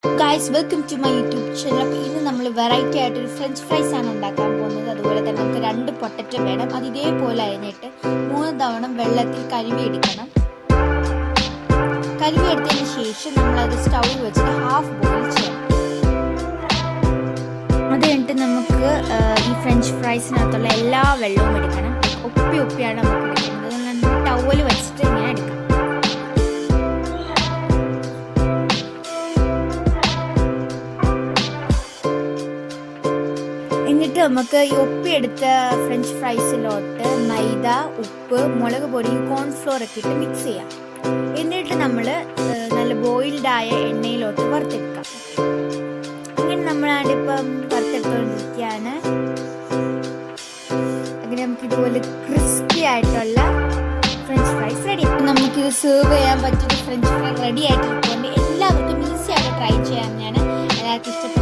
Guys, welcome to my YouTube channel. അപ്പോൾ ഇന്ന് നമ്മൾ വെറൈറ്റി ആയിട്ടൊരു ഫ്രഞ്ച് ഫ്രൈസ് ആണ് ഉണ്ടാക്കാൻ പോകുന്നത്. അതുപോലെ തന്നെ നമുക്ക് 2 പൊട്ടറ്റോ വേണം. അത് ഇതേപോലെ അരിഞ്ഞിട്ട് 3 തവണ വെള്ളത്തിൽ കഴുകിയെടുക്കണം. കഴുകിയെടുത്തതിന് ശേഷം നമ്മളത് സ്റ്റൗവിൽ വെച്ചിട്ട് ഹാഫ് ബോയിൽ ചെയ്യണം. അത് കഴിഞ്ഞിട്ട് നമുക്ക് ഈ ഫ്രഞ്ച് ഫ്രൈസിനകത്തുള്ള എല്ലാ വെള്ളവും എടുക്കണം. ഒപ്പിയാണ് നമുക്ക് എടുക്കുന്നത്. അതുകൊണ്ട് ടവൽ വെച്ചിട്ട് ഇങ്ങനെ എടുക്കാം. എന്നിട്ട് നമുക്ക് ഈ ഒപ്പിയെടുത്ത ഫ്രഞ്ച് ഫ്രൈസിലോട്ട് മൈദ, ഉപ്പ്, മുളക് പൊടി, കോൺഫ്ലോർ ഒക്കെ ഇട്ട് മിക്സ് ചെയ്യാം. എന്നിട്ട് നമ്മൾ നല്ല ബോയിൽഡായ എണ്ണയിലോട്ട് വറുത്തെടുക്കാം. അങ്ങനെ നമ്മളാണിപ്പം വറുത്തെടുത്തോണ്ടിരിക്കുകയാണ്. അങ്ങനെ നമുക്കിതുപോലെ ക്രിസ്പി ആയിട്ടുള്ള ഫ്രഞ്ച് ഫ്രൈസ് റെഡി. നമുക്കിത് സെർവ് ചെയ്യാൻ പറ്റിയ ഫ്രഞ്ച് ഫ്രൈ റെഡി ആയിട്ടിരിക്കുന്നുണ്ട്. എല്ലാവർക്കും ഈസി ആയിട്ട് ട്രൈ ചെയ്യാൻ എല്ലാവർക്കും ഇഷ്ടപ്പെട്ടു.